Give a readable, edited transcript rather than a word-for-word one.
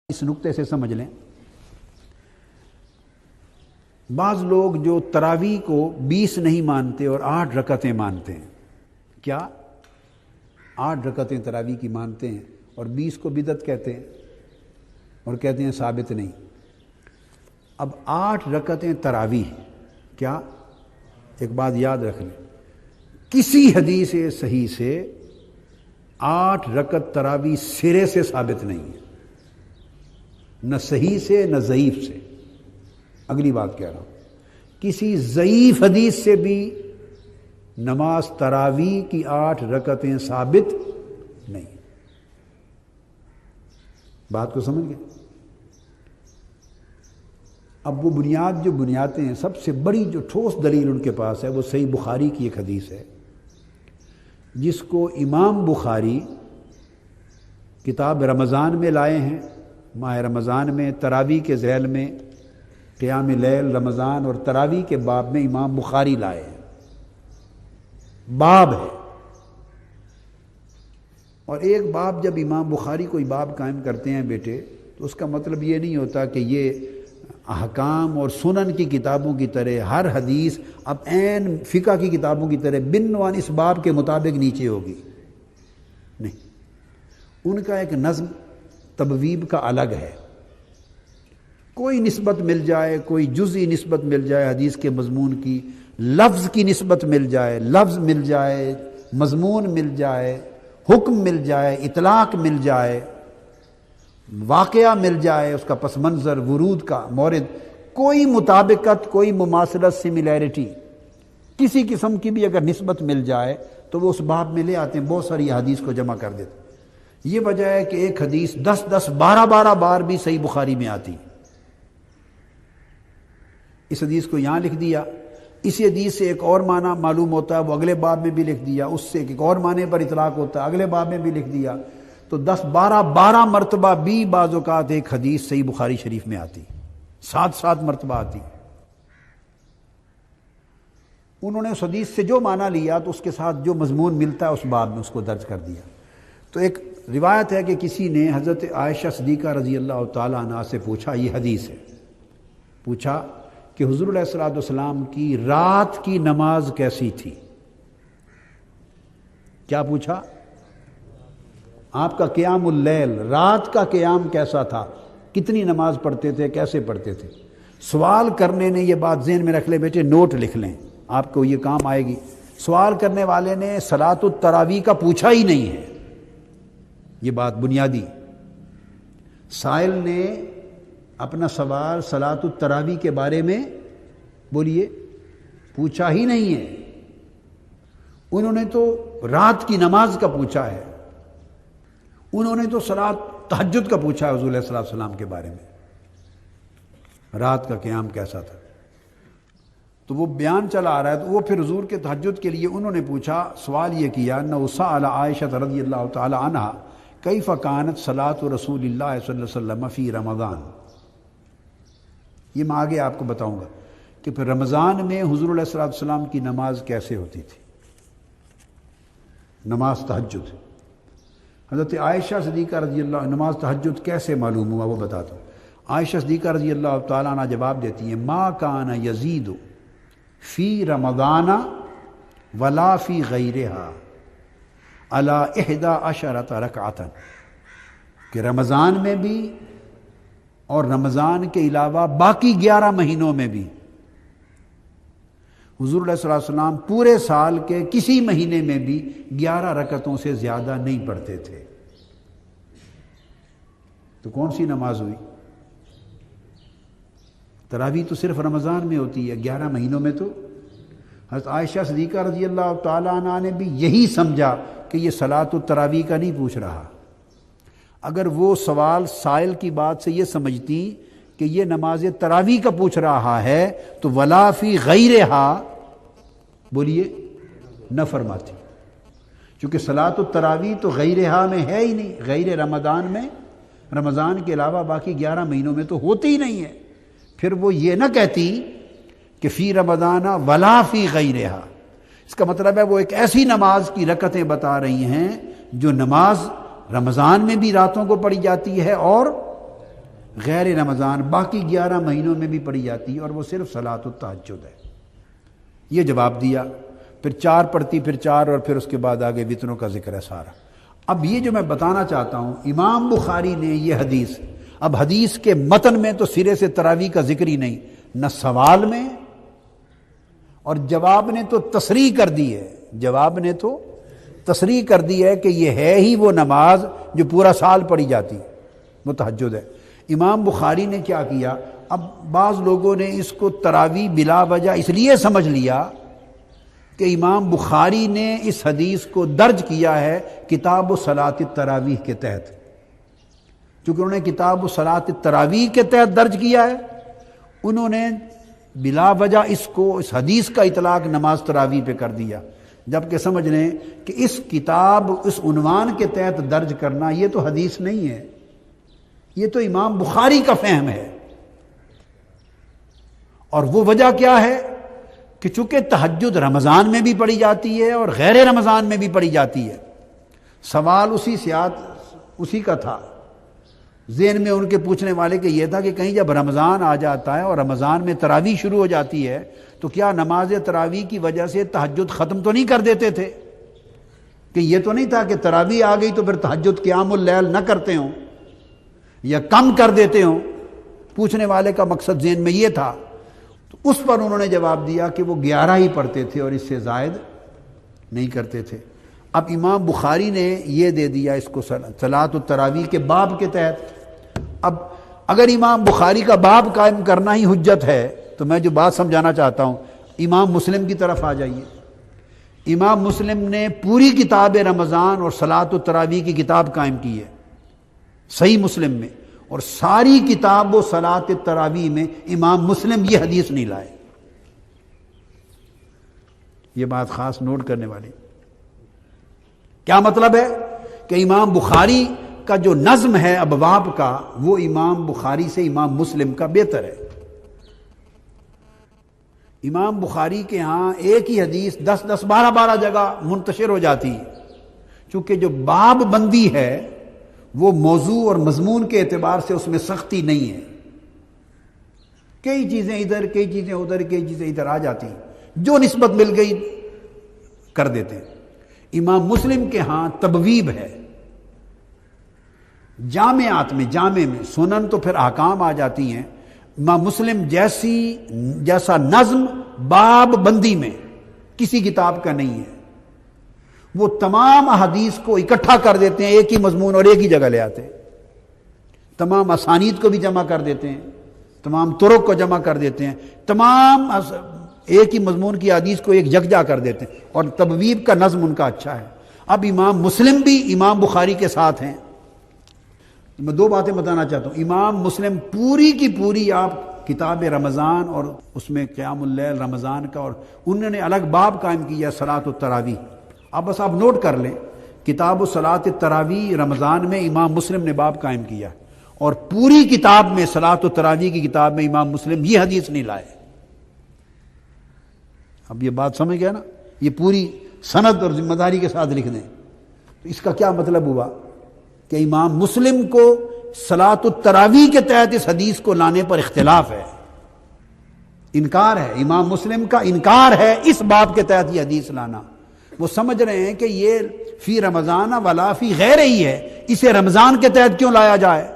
اس نقطے سے سمجھ لیں، بعض لوگ جو تراویح کو 20 نہیں مانتے اور 8 رکعتیں مانتے ہیں، کیا 8 رکعتیں تراویح کی مانتے ہیں اور 20 کو بدعت کہتے ہیں اور کہتے ہیں ثابت نہیں۔ اب 8 رکعتیں تراویح، کیا ایک بات یاد رکھ لیں، کسی حدیث صحیح سے 8 رکعت تراویح سرے سے ثابت نہیں ہے، نہ صحیح سے نہ ضعیف سے۔ اگلی بات کہہ رہا ہوں، کسی ضعیف حدیث سے بھی نماز تراویح کی 8 رکعتیں ثابت نہیں۔ بات کو سمجھ گئے؟ اب وہ جو بنیادیں ہیں، سب سے بڑی جو ٹھوس دلیل ان کے پاس ہے وہ صحیح بخاری کی ایک حدیث ہے، جس کو امام بخاری کتاب رمضان میں لائے ہیں۔ ماہ رمضان میں تراویح کے ذیل میں قیام لیل، رمضان اور تراویح کے باب میں امام بخاری لائے ہیں، باب ہے۔ اور ایک باب جب امام بخاری کوئی باب قائم کرتے ہیں بیٹے، تو اس کا مطلب یہ نہیں ہوتا کہ یہ احکام اور سنن کی کتابوں کی طرح ہر حدیث اب عین فقہ کی کتابوں کی طرح بنوان اس باب کے مطابق نیچے ہوگی، نہیں۔ ان کا ایک نظم تبویب کا الگ ہے، کوئی نسبت مل جائے، کوئی جزئی نسبت مل جائے حدیث کے مضمون کی، لفظ کی نسبت مل جائے، لفظ مل جائے، مضمون مل جائے، حکم مل جائے، اطلاق مل جائے، واقعہ مل جائے، اس کا پس منظر، ورود کا مورد، کوئی مطابقت، کوئی مماثلت، سملیرٹی کسی قسم کی بھی اگر نسبت مل جائے تو وہ اس باب میں لے آتے ہیں، بہت ساری حدیث کو جمع کر دیتے ہیں۔ یہ وجہ ہے کہ ایک حدیث 10 12 بار بھی صحیح بخاری میں آتی، اس حدیث کو یہاں لکھ دیا، اسی حدیث سے ایک اور معنی معلوم ہوتا ہے، وہ اگلے باب میں بھی لکھ دیا، اس سے ایک اور معنی پر اطلاق ہوتا ہے، اگلے باب میں بھی لکھ دیا، تو 12 مرتبہ بھی بعض اوقات ایک حدیث صحیح بخاری شریف میں آتی، 7 مرتبہ آتی۔ انہوں نے اس حدیث سے جو معنی لیا تو اس کے ساتھ جو مضمون ملتا ہے اس باب میں اس کو درج کر دیا۔ تو ایک روایت ہے کہ کسی نے حضرت عائشہ صدیقہ رضی اللہ تعالیٰ عنہا سے پوچھا، یہ حدیث ہے، پوچھا کہ حضور علیہ الصلوۃ والسلام کی رات کی نماز کیسی تھی؟ کیا پوچھا؟ آپ کا قیام اللیل، رات کا قیام کیسا تھا، کتنی نماز پڑھتے تھے، کیسے پڑھتے تھے؟ سوال کرنے نے، یہ بات ذہن میں رکھ لیں بیٹے، نوٹ لکھ لیں، آپ کو یہ کام آئے گی۔ سوال کرنے والے نے صلاۃ التراویح کا پوچھا ہی نہیں ہے، یہ بات بنیادی۔ سائل نے اپنا سوال صلاۃ التراویح کے بارے میں بولیے پوچھا ہی نہیں ہے، انہوں نے تو رات کی نماز کا پوچھا ہے، انہوں نے تو صلاۃ تہجد کا پوچھا ہے حضور صلی اللہ علیہ وسلم کے بارے میں، رات کا قیام کیسا تھا۔ تو وہ بیان چلا آ رہا ہے، تو وہ پھر حضور کے تہجد کے لیے انہوں نے پوچھا، سوال یہ کیا، انہ سأل عائشہ رضی اللہ تعالی عنہا کیف کانت صلاۃ رسول اللہ صلی اللہ علیہ وسلم فی رمضان۔ یہ میں آگے آپ کو بتاؤں گا کہ پھر رمضان میں حضور علیہ الصلوۃ والسلام کی نماز کیسے ہوتی تھی، نماز تہجد۔ حضرت عائشہ صدیقہ رضی اللہ عنہ، نماز تہجد کیسے معلوم ہوا وہ بتاتا ہوں۔ عائشہ صدیقہ رضی اللہ تعالیٰ عنہ جواب دیتی ہیں، ما کان یزید فی رمضان ولا فی غیرہا علی 11 رکعۃ، کہ رمضان میں بھی اور رمضان کے علاوہ باقی 11 مہینوں میں بھی حضور علیہ الصلوۃ والسلام پورے سال کے کسی مہینے میں بھی 11 رکعتوں سے زیادہ نہیں پڑھتے تھے۔ تو کون سی نماز ہوئی؟ تراویح تو صرف رمضان میں ہوتی ہے، 11 مہینوں میں تو۔ حضرت عائشہ صدیقہ رضی اللہ تعالیٰ عنہ نے بھی یہی سمجھا کہ یہ صلاۃ التراویح کا نہیں پوچھ رہا۔ اگر وہ سوال سائل کی بات سے یہ سمجھتی کہ یہ نماز تراویح کا پوچھ رہا ہے تو ولا فی غیرہا بولیے نہ فرماتی، چونکہ صلاۃ التراویح تو غیرہا میں ہے ہی نہیں، غیر رمضان میں، رمضان کے علاوہ باقی 11 مہینوں میں تو ہوتی ہی نہیں ہے۔ پھر وہ یہ نہ کہتی کہ فی رمضان ولا فی غیرہا، اس کا مطلب ہے وہ ایک ایسی نماز کی رکعتیں بتا رہی ہیں جو نماز رمضان میں بھی راتوں کو پڑھی جاتی ہے اور غیر رمضان باقی 11 مہینوں میں بھی پڑھی جاتی ہے اور وہ صرف صلاۃ التہجد ہے۔ یہ جواب دیا، پھر 4 پڑھتی، پھر 4، اور پھر اس کے بعد آگے وطروں کا ذکر ہے سارا۔ اب یہ جو میں بتانا چاہتا ہوں، امام بخاری نے یہ حدیث، اب حدیث کے متن میں تو سرے سے تراویح کا ذکر ہی نہیں، نہ سوال میں، اور جواب نے تو تصریح کر دی ہے، جواب نے تو تصریح کر دی ہے کہ یہ ہے ہی وہ نماز جو پورا سال پڑھی جاتی، وہ تہجد ہے۔ امام بخاری نے کیا کیا، اب بعض لوگوں نے اس کو تراویح بلا وجہ اس لیے سمجھ لیا کہ امام بخاری نے اس حدیث کو درج کیا ہے کتاب صلاۃ التراویح کے تحت، چونکہ انہوں نے کتاب صلاۃ التراویح کے تحت درج کیا ہے، انہوں نے بلا وجہ اس کو، اس حدیث کا اطلاق نماز تراویح پہ کر دیا، جبکہ سمجھ لیں کہ اس کتاب، اس عنوان کے تحت درج کرنا یہ تو حدیث نہیں ہے، یہ تو امام بخاری کا فہم ہے۔ اور وہ وجہ کیا ہے کہ چونکہ تہجد رمضان میں بھی پڑھی جاتی ہے اور غیر رمضان میں بھی پڑھی جاتی ہے، سوال اسی کا تھا ذہن میں ان کے پوچھنے والے کہ یہ تھا کہ کہیں جب رمضان آ جاتا ہے اور رمضان میں تراویح شروع ہو جاتی ہے تو کیا نماز تراویح کی وجہ سے تہجد ختم تو نہیں کر دیتے تھے؟ کہ یہ تو نہیں تھا کہ تراویح آ گئی تو پھر تہجد قیام اللیل نہ کرتے ہوں یا کم کر دیتے ہوں؟ پوچھنے والے کا مقصد ذہن میں یہ تھا، تو اس پر انہوں نے جواب دیا کہ وہ 11 ہی پڑھتے تھے اور اس سے زائد نہیں کرتے تھے۔ اب امام بخاری نے یہ دے دیا اس کو صلاۃ التراویح کے باب کے تحت۔ اب اگر امام بخاری کا باب قائم کرنا ہی حجت ہے تو میں جو بات سمجھانا چاہتا ہوں، امام مسلم کی طرف آ جائیے۔ امام مسلم نے پوری کتاب رمضان اور صلاۃ التراویح کی کتاب قائم کی ہے صحیح مسلم میں، اور ساری کتاب و صلاۃ التراویح میں امام مسلم یہ حدیث نہیں لائے۔ یہ بات خاص نوٹ کرنے والی۔ کیا مطلب ہے کہ امام بخاری کا جو نظم ہے ابواب کا، وہ امام بخاری سے امام مسلم کا بہتر ہے۔ امام بخاری کے ہاں ایک ہی حدیث 10 12 جگہ منتشر ہو جاتی ہے، چونکہ جو باب بندی ہے وہ موضوع اور مضمون کے اعتبار سے اس میں سختی نہیں ہے، کئی چیزیں ادھر، کئی چیزیں ادھر، کئی چیزیں ادھر آ جاتی ہیں، جو نسبت مل گئی کر دیتے ہیں۔ امام مسلم کے ہاں تبویب ہے، جامعات میں، جامع میں، سنن تو پھر احکام آ جاتی ہیں، امام مسلم جیسا نظم باب بندی میں کسی کتاب کا نہیں ہے۔ وہ تمام احادیث کو اکٹھا کر دیتے ہیں، ایک ہی مضمون اور ایک ہی جگہ لے آتے ہیں، تمام اسانید کو بھی جمع کر دیتے ہیں، تمام طرق کو جمع کر دیتے ہیں، تمام ایک ہی مضمون کی حدیث کو ایک یکجا کر دیتے ہیں، اور تبویب کا نظم ان کا اچھا ہے۔ اب امام مسلم بھی امام بخاری کے ساتھ ہیں۔ میں 2 باتیں بتانا چاہتا ہوں۔ امام مسلم پوری کی پوری آپ کتاب رمضان اور اس میں قیام اللیل رمضان کا، اور انہوں نے الگ باب قائم کیا صلاۃ التراویح۔ اب بس آپ نوٹ کر لیں، کتاب صلاۃ التراویح رمضان میں امام مسلم نے باب قائم کیا، اور پوری کتاب میں صلاۃ التراویح کی کتاب میں امام مسلم یہ حدیث نہیں لائے۔ اب یہ بات سمجھ گیا نا؟ یہ پوری سند اور ذمہ داری کے ساتھ لکھ دیں۔ تو اس کا کیا مطلب ہوا کہ امام مسلم کو صلاۃ التراویح کے تحت اس حدیث کو لانے پر اختلاف ہے، انکار ہے، امام مسلم کا انکار ہے اس باب کے تحت یہ حدیث لانا۔ وہ سمجھ رہے ہیں کہ یہ فی رمضان ولا فی غیر ہی ہے، اسے رمضان کے تحت کیوں لایا جائے؟